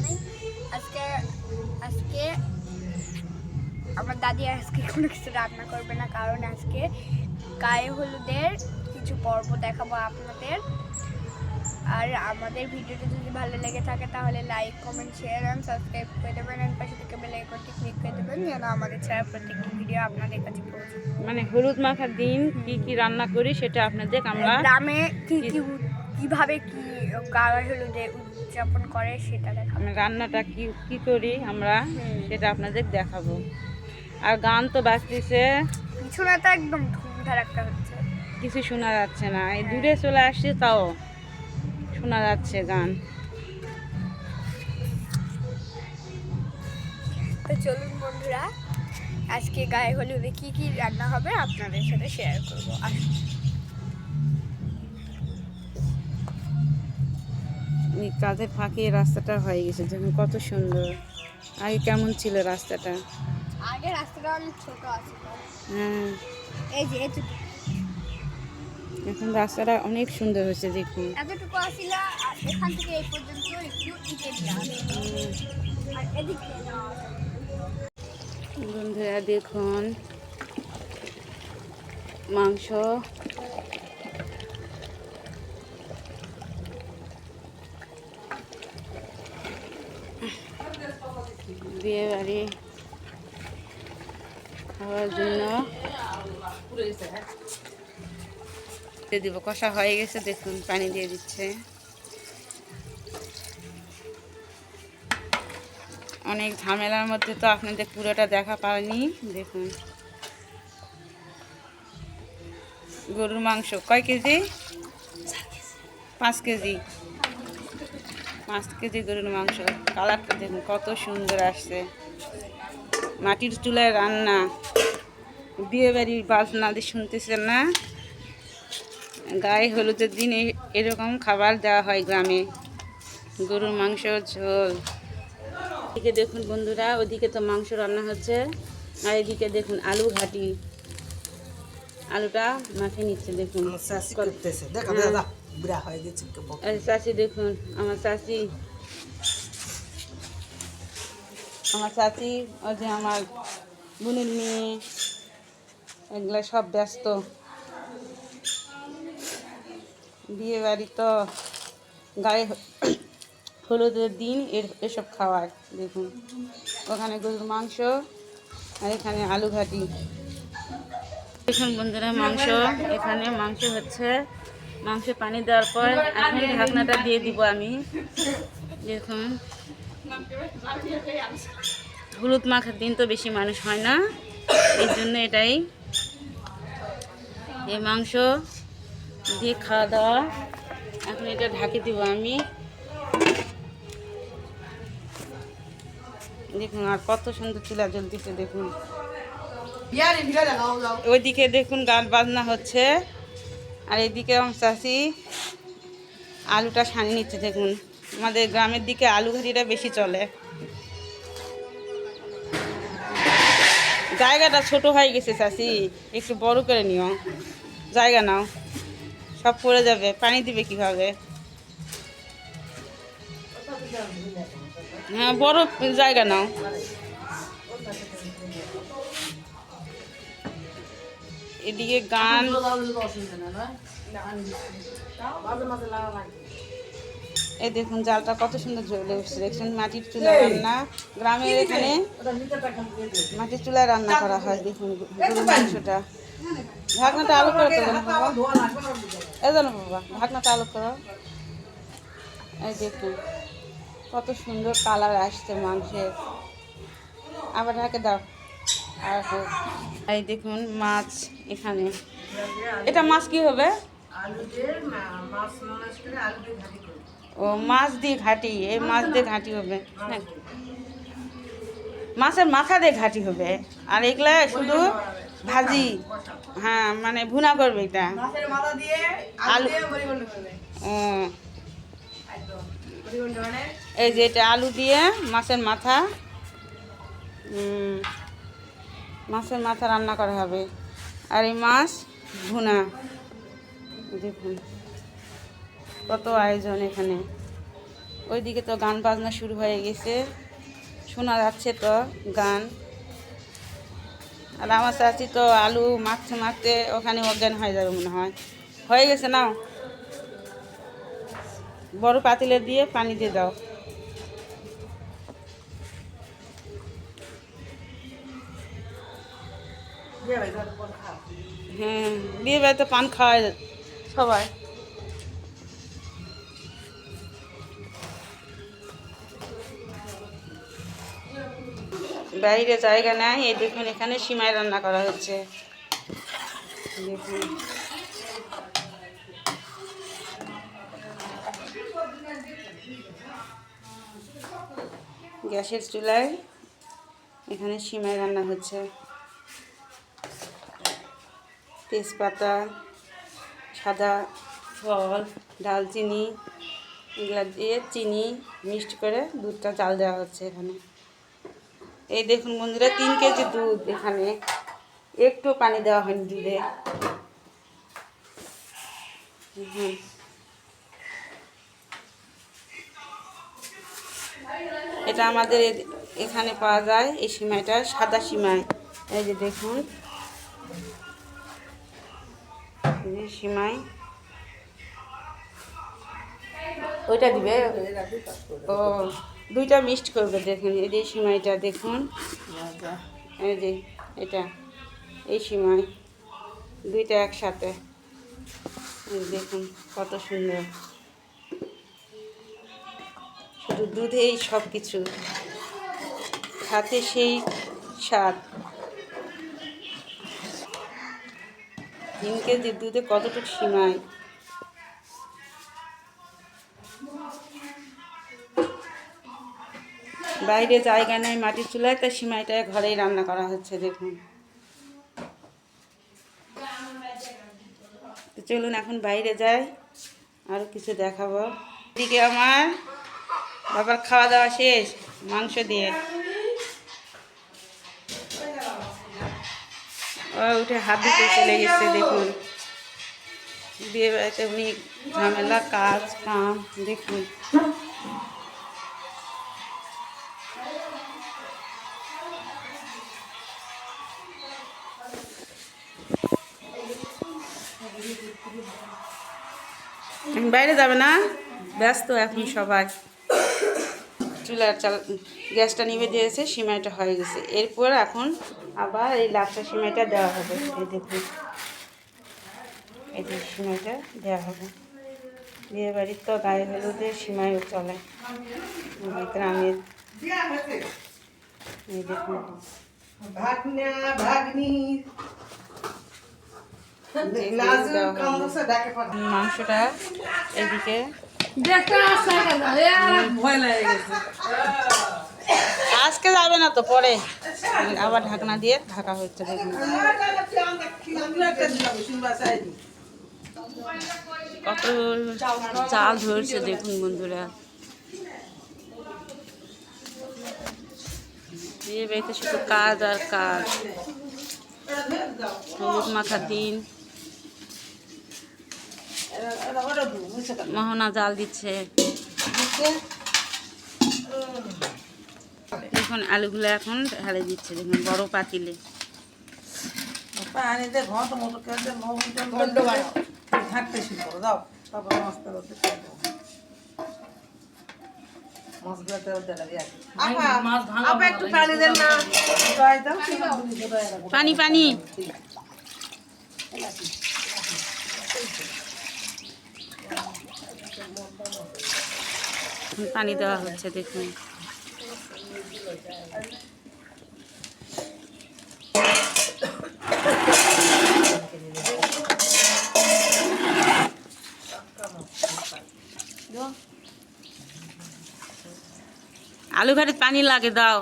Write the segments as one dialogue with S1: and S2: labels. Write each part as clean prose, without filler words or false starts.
S1: জানাই। আজকে আজকে আমার দাদি আজকে কোনো কিছু রান্না করবে না, কারণ আজকে গায়ে হলুদের কিছু পর্ব দেখাবো আপনাদের। আর আমাদের ভিডিওটি যদি ভালো লেগে থাকে তাহলে like, comment, share and subscribe করে দেবেন। আর পাশে থেকে বেল আইকনটি ক্লিক করে দেবেন যেন আমাদের ছাড়া প্রত্যেকটি ভিডিও আপনাদের কাছে পৌঁছে।
S2: মানে হলুদ মাখার দিন কি কি রান্না করি সেটা আপনাদের আমরা
S1: গ্রামে কিভাবে কি গায়ে হলুদে উদযাপন করে সেটা দেখাবো।
S2: রান্নাটা কি কি করি আমরা সেটা আপনাদের দেখাবো। আর গান তো বাজতেছে,
S1: পিছনে তো একদম ধুমধারাক্কা হচ্ছে,
S2: কিছু শোনা যাচ্ছে না। এই দূরে চলে আসছে তাও শোনা যাচ্ছে গান।
S1: তো চলুন বন্ধুরা, আজকে গায়ে হলুদে কি কি রান্না হবে আপনাদের সাথে শেয়ার করবো।
S2: এই কাজের ফাঁকে রাস্তাটা হয়ে গেছে, দেখুন কত সুন্দর। আগে কেমন ছিল রাস্তাটা?
S1: আগে রাস্তাটা অনেক ছোট আছিল।
S2: হ্যাঁ,
S1: এই যে এতটুকু,
S2: এখন রাস্তাটা অনেক সুন্দর হয়েছে দেখুন।
S1: এতটুকু আসিল, আর এখান থেকে এই পর্যন্ত একটু ইটে দেওয়া আর এদিকে
S2: বন্ধুরা দেখুন মাংস, বিয়ে বাড়ি খাওয়ার জন্য দিয়ে দিব। কষা হয়ে গেছে দেখুন, পানি দিয়ে দিচ্ছে। অনেক ঝামেলার মধ্যে তো আপনাদের পুরোটা দেখা পায়নি। দেখুন গরুর মাংস কয় কেজি? 5 কেজি। 5 কেজি গরুর মাংস। কালারটা দেখুন কত সুন্দর আসছে। মাটির চুলায় রান্না, বিয়ে বাড়ির বাজনা দিয়ে শুনতেছেন না? গায়ে হলুদের দিন এরকম খাবার দেওয়া হয় গ্রামে, গরুর মাংস ঝোল। এদিকে দেখুন বন্ধুরা, ওদিকে তো মাংস রান্না হচ্ছে, আর এদিকে দেখুন আলু ঘাটি, আলুটা মাখিয়ে নিচ্ছে দেখুন। চাষি দেখুন, আমার চাষি ওই যে আমার বোনের মেয়ে, এগুলা সব ব্যস্ত। বিয়ে বাড়ি তো গায়ে হলুদের দিন এসব খাওয়ার। দেখুন ওখানে গরুর মাংস আর এখানে আলু ঘাটি। দেখুন বন্ধুরা মাংস, এখানে মাংস হচ্ছে। মাংস পানি দেওয়ার পর এখন ঢাকনাটা দিয়ে দিব আমি। দেখুন হলুদ মাখার দিন তো বেশি মানুষ হয় না, এই জন্য এটাই। এই মাংস দিয়ে খাওয়া দাওয়া। এখন এটা ঢাকে দিব আমি। দেখুন আর কত সুন্দর চুলা জ্বলতেছে দেখুন। ওইদিকে দেখুন গান বাজনা হচ্ছে, আর এইদিকে আমার চাষি আলুটা সানিয়ে নিচ্ছে। দেখুন আমাদের গ্রামের দিকে আলু ঘাটিটা বেশি চলে। জায়গাটা ছোট হয়ে গেছে চাষি, একটু বড় করে নিও, জায়গা নাও, সব পড়ে যাবে, পানি দিবে কিভাবে? হ্যাঁ বড় জায়গা নাও। এদিকে গান, এই দেখুন জালটা কত সুন্দর জ্বলে উঠছে দেখছেন। মাটির চুলা রান্না, গ্রামের এখানে মাটির চুলায় রান্না করা হয়। দেখুন গরুর মাংসটা। ঢাকনাটা আলু করে দেবেন বাবা, এই জানো বাবা, ঢাকনাটা আলু করো। এই দেখুন কত সুন্দর কালার আসছে মাংসের। আবার ঢাকে দাও। আর এই দেখুন মাছ এখানে। এটা মাছ কি হবে? ও মাছ দিয়ে ঘাটি, এই মাছ দিয়ে ঘাটি হবে নাকি? মাছের মাথা দিয়ে ঘাটি হবে, আর এগুলা শুধু ভাজি। হ্যাঁ মানে ভুনা করবে এটা আলু। ও এই যে এটা আলু দিয়ে মাছের মাথা, মাছের মাথা রান্না করা হবে। আর এই মাছ ভুনা। দেখুন কত আয়োজন এখানে। ওইদিকে তো গান বাজনা শুরু হয়ে গেছে, শোনা যাচ্ছে তো গান। আর আমার চাচি তো আলু মাখতে মাখতে ওখানে অজ্ঞান হয়ে যাবে মনে হয়। হয়ে গেছে, নাও বড় পাতিলে দিয়ে পানি দিয়ে দাও। হ্যাঁ, বিয়ে বাড়িতে পান খাওয়ায় সবাই। বাইরে জায়গা নাই, এই দেখুন এখানে সিমাই রান্না করা হচ্ছে। দেখুন গ্যাসের চুলায় এখানে সিমাই রান্না হচ্ছে। তেজপাতা, সাদা ফল, ডালচিনি এগুলা দিয়ে চিনি মিক্সড করে দুধটা জাল দেওয়া হচ্ছে এখানে। এই দেখুন বন্ধুরা 3 কেজি দুধ, এখানে একটু পানি দেওয়া হয়নি দুধে। এটা আমাদের এখানে পাওয়া যায়, এই সিমাইটা সাদা সিমাই। এই যে দেখুন সিমাই, ওইটা দিবে ও, দুইটা মিক্সড করবে। দেখুন এই যে সিমাইটা দেখুন, এই যে এটা এই সিমাই দুইটা একসাথে, দেখুন কত সুন্দর। শুধু দুধেই সব কিছু, খাতে সেই স্বাদ। 3 কেজি দুধে কতটুকু সিমাই। বাইরে জায়গা নেই মাটির চুলায়, তাই সিমাইটা ঘরেই রান্না করা হচ্ছে। দেখুন তো চলুন এখন বাইরে যাই, আরও কিছু দেখাবো। এদিকে আমার বাবার খাওয়া দাওয়া শেষ মাংস দিয়ে, ও উঠে হাত দিতে চলে গেছে। দেখুন বিয়ে বাড়িতে অনেক ঝামেলা, কাজ কাম। দেখুন বাইরে যাবে না, ব্যস্ত এখন সবাই। চুলার গ্যাসটা নিভে দিয়েছে, সিমাইটা হয়ে গেছে। এরপর এখন আবার এই লাচ্ছা সিমাইটা দেওয়া হবে। এই দেখুন এই যে সিমাইটা দেওয়া হবে। বিয়ে বাড়ির তো গায়ে হলুদের সিমাইও চলে গ্রামের। এই দেখুন মাংসটা এদিকে আজকে যাবে না তো, পরে আবার ঢাকনা দিয়ে ঢাকা হচ্ছে। দেখুন কত চাল ধরছে, দেখুন বন্ধুরা। বিয়ে বাড়িতে শুধু কাজ আর কাজ। হলুদ মাখার দিন, মোহনা জাল দিচ্ছে। দেখুন আলুগুলো এখন ঢালে দিচ্ছে, দেখুন বড় পাতিলে। পানি পানি পানি দেওয়া হচ্ছে। দেখুন আলু ঘাটে পানি লাগে, দাও।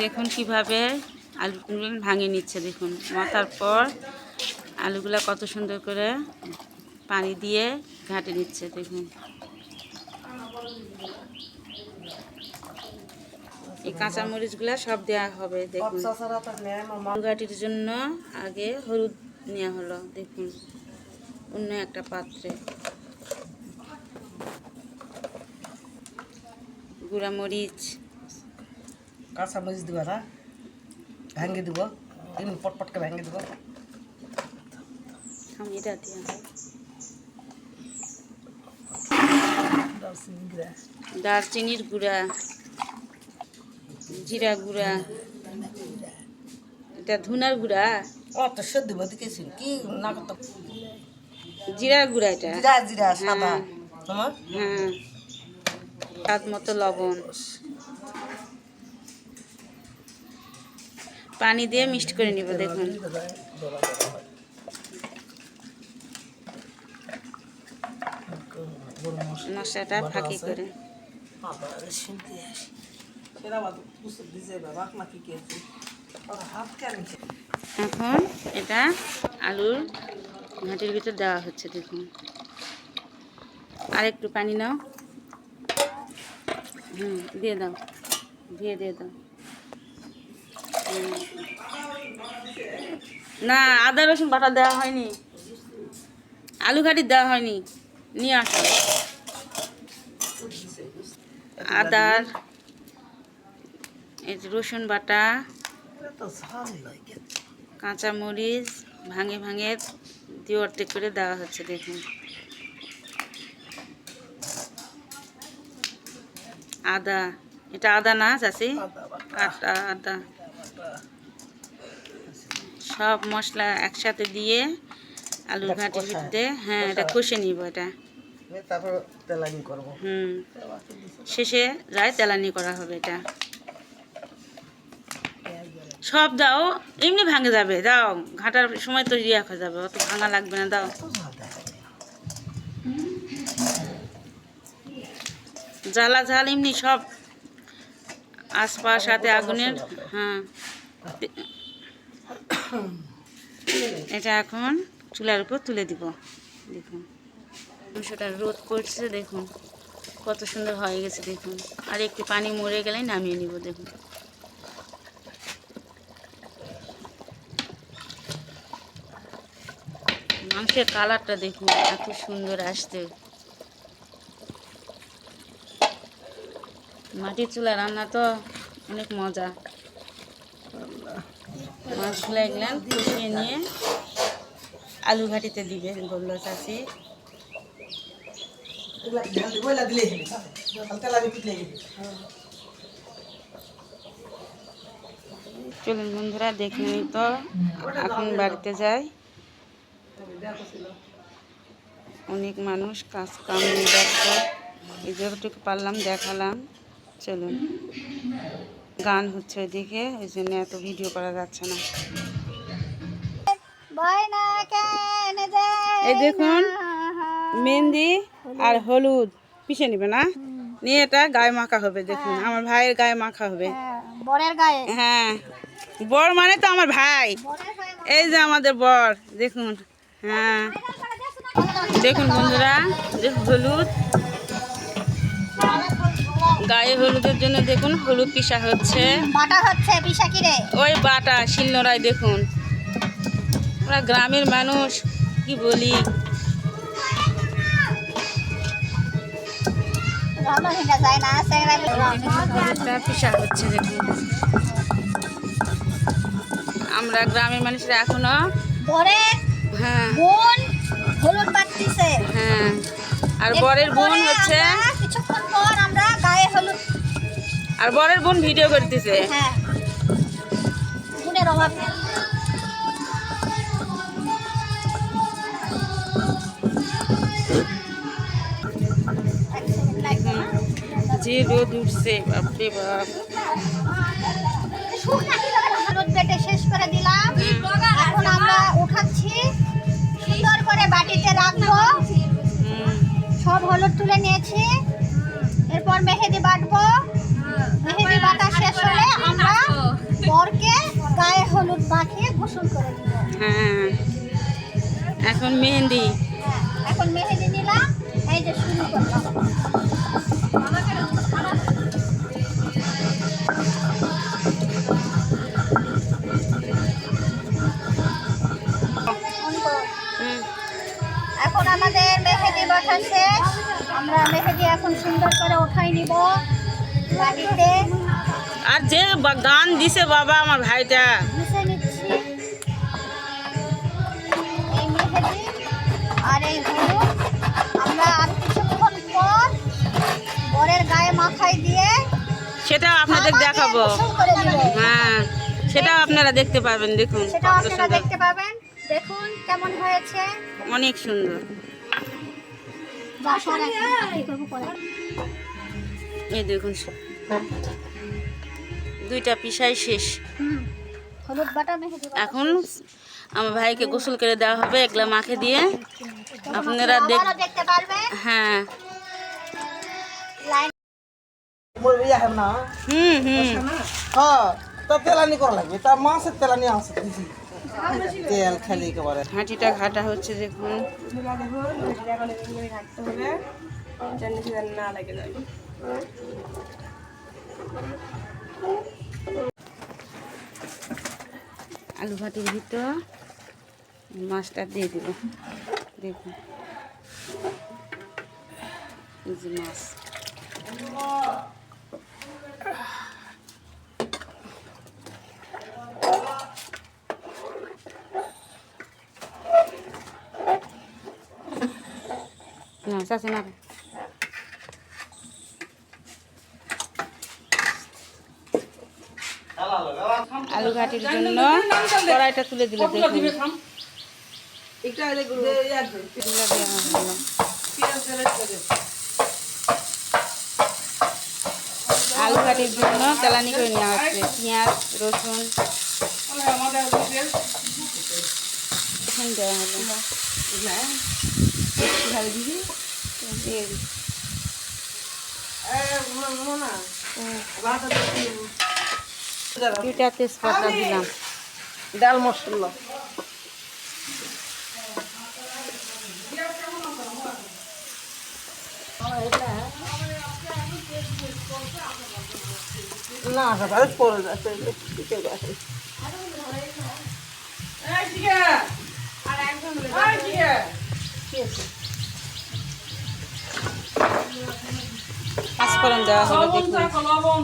S2: দেখুন কিভাবে আলুগুলো ভাঙে নিচ্ছে। দেখুন মাখার পর আলুগুলা কত সুন্দর করে পানি দিয়ে ঘাটে নিচ্ছে। দেখুন এই কাঁচামরিচগুলো সব দেওয়া হবে। দেখুন ঘাটির জন্য আগে হলুদ নেওয়া হলো, দেখুন অন্য একটা পাত্রে গুঁড়া মরিচ,
S3: কাঁচামরিচ দিব না, ভেঙে দিব, এমনি পটপটকে ভেঙে দিব।
S2: এটা দিয়ে দারচিনির গুঁড়া, জিরা গুঁড়া, এটা ধুনার গুঁড়া,
S3: অত সর্দি বদি কিছু কি না করতে,
S2: জিরার গুঁড়া, এটা
S3: জিরা জিরা সাদা তোমার।
S2: হ্যাঁ, স্বাদ মতো লবণ, পানি দিয়ে মিক্সড করে নিব। দেখুন মশলাটা ফাঁকি করে এখন এটা আলুর ঘাটির ভিতর দেওয়া হচ্ছে। দেখুন আর একটু পানি নাও, দিয়ে দাও, দিয়ে দাও। না, আদা রসুন বাটা দেওয়া হয়নি, আলু ঘাটি দেওয়া হয়নি, নিয়ে আসো। আদার এই রসুন বাটা, কাঁচামরিচ ভাঙে ভাঙে দিয়ে অর্ধেক করে দেওয়া হচ্ছে। দেখুন আদা, এটা আদা না চাচি, আদা, সব মশলা একসাথে দিয়ে আলুর ঘাটির ভিতরে, হ্যাঁ এটা কষে নিব। এটা
S3: তারপর তেলানি করব।
S2: শেষে যায় তেলানি করা হবে। এটা সব দাও, এমনি ভাঙে যাবে, দাও ঘাটার সময় তো ইয়ে হয়ে যাবে, অত ভাঙা লাগবে না, দাও। জ্বালা ঝাল এমনি সব আশপাশ সাথে আগুনের। হ্যাঁ, এটা এখন চুলার উপর তুলে দিব। দেখুন মাংসটা রোদ করছে, দেখুন কত সুন্দর হয়ে গেছে। দেখুন আর একটু পানি মরে গেলে নামিয়ে নিব। দেখুন মাংসের কালারটা দেখুন এত সুন্দর আসছে। মাটির চুলা রান্না তো অনেক মজা। মাছগুলো এগুলো কষিয়ে নিয়ে আলু ঘাটিতে দিবে বললো চাষি। চলুন বন্ধুরা দেখে নিই তো, এখন বাড়িতে যাই। অনেক মানুষ কাজ কাম নিয়ে ব্যস্ত, এই যতটুকু পারলাম দেখালাম। চলুন, গান হচ্ছে ওইদিকে, ওই জন্য এত ভিডিও করা যাচ্ছে না। এই দেখুন মেহেন্দি আর হলুদ পিষে নিবে না, নিয়ে এটা গায়ে মাখা হবে। দেখুন আমার ভাইয়ের গায়ে মাখা হবে,
S1: বরের গায়ে।
S2: হ্যাঁ, বর মানে তো আমার ভাই। এই যে আমাদের বর, দেখুন। হ্যাঁ দেখুন বন্ধুরা, হলুদ গায়ে হলুদের জন্য দেখুন হলুদ পিষা হচ্ছে,
S1: বাটা হচ্ছে। পিষা কি রে?
S2: ওই বাটা শিলনোড়ায়। দেখুন আমরা গ্রামের মানুষ, কি বলি, হলুদটা পিষা হচ্ছে। দেখুন আমরা গ্রামের মানুষরা এখনো হ্যাঁ
S1: বোন হলুদ বাটতিছে।
S2: হ্যাঁ, আর বরের বোন হচ্ছে
S1: কিছুক্ষণ পর আমরা গায়ে হলুদ,
S2: আর বরের বোন ভিডিও করতেছে।
S1: হ্যাঁ, বোনের অভাব নেই।
S2: যে রোদ উঠছে, বাপরে বাপ।
S1: হলুদ বেটে শেষ করে দিলাম, এখন আমরা উঠাচ্ছি, সুন্দর করে বাটিতে রাখবো। সব হলুদ তুলে নিয়েছি, এরপর মেহেদি বাটবো। মেহেদি বাটা শেষ হলে আমরা বরকে গায়ে হলুদ মাখিয়ে গোসল করে দিব।
S2: হ্যাঁ, এখন মেহেন্দি।
S1: এখন মেহেদি নিলাম, এই যে শুরু করলাম।
S4: কাটা শেষ। আমরা মেহেদি এখন সুন্দর করে ওঠাই নিব গাড়িতে।
S2: আর যে গান দিছে বাবা আমার ভাইটা,
S4: মিশে নিচ্ছি এই মেহেদি আর এই হলুদ। আমরা আর কিছুক্ষণ পর বরের গায়ে মাখাই দিয়ে
S2: সেটাও আপনাদের দেখাবো।
S4: গোসল করে দিব।
S2: হ্যাঁ, সেটাও আপনারা দেখতে পাবেন। দেখুন
S4: সেটাও
S2: কত
S4: আপনারা
S2: সুন্দর,
S4: দেখতে পাবেন। দেখুন কেমন হয়েছে।
S2: অনেক সুন্দর।
S4: যা সর এখন কি করব পরে।
S2: এই দেখুন দুইটা পিসাই শেষ।
S4: হলুদ বাটা মেহেদি বাটা।
S2: এখন আমার ভাইকে গোসল করে দেওয়া হবে এগুলা মাখে দিয়ে। আপনারা
S4: আবারও দেখতে পারবেন।
S2: হ্যাঁ,
S4: লাইন
S3: মোর ইয়া হবে না
S2: হুম হুম,
S3: হ্যাঁ তা তেলানি করা লাগবে তা মাছের তেলানি আছে তেল খালি একেবারে
S2: হাঁটিটা ঘাটা হচ্ছে। দেখুন আলু ভাটির ভিতর মাছটা দিয়ে দিব। দেখুন এই যে মাছ। না চাচি না, আলু ঘাটির জন্য কড়াইটা তুলে দিল। দেখুন এগুলা দেওয়া হলো। আলু ঘাটির জন্য তেলানি করে নেওয়া হচ্ছে। পেঁয়াজ রসুন এখন দেওয়া হলো। দিয়ে দিই। দুইটা তেজপাতা দিলাম।
S3: ডাল মশলা না তাহলে পরে যাচ্ছে
S2: পাঁচফোড়ন দেওয়া হলো। দেখুন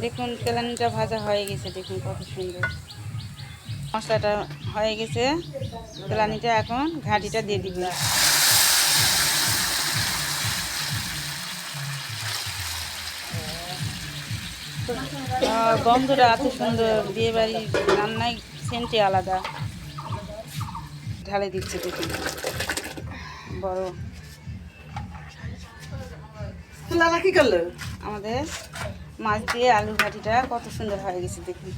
S2: দেখুন তেলানিটা ভাজা হয়ে গেছে। দেখুন কত সুন্দর মশলাটা হয়ে গেছে। তেলানিটা এখন ঘাটিটা দিয়ে দিবে। গন্ধটা এত সুন্দর, বিয়ে বাড়ির রান্নায় সেন্টে আলাদা। ঢালে দিচ্ছে। দেখুন বড়
S3: কি করলো
S2: আমাদের মাছ দিয়ে আলু ঘাটিটা কত সুন্দর হয়ে গেছে। দেখুন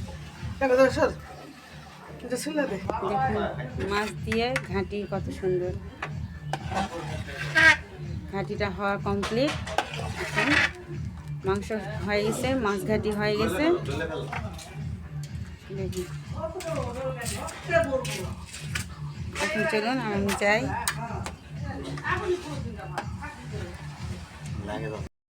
S2: দেখুন মাছ দিয়ে ঘাটি কত সুন্দর। ঘাটিটা হওয়া কমপ্লিট। এখন মাংস হয়ে গেছে, মাছ ঘাটি হয়ে গেছে। দেখুন এখন চলুন আমি যাই।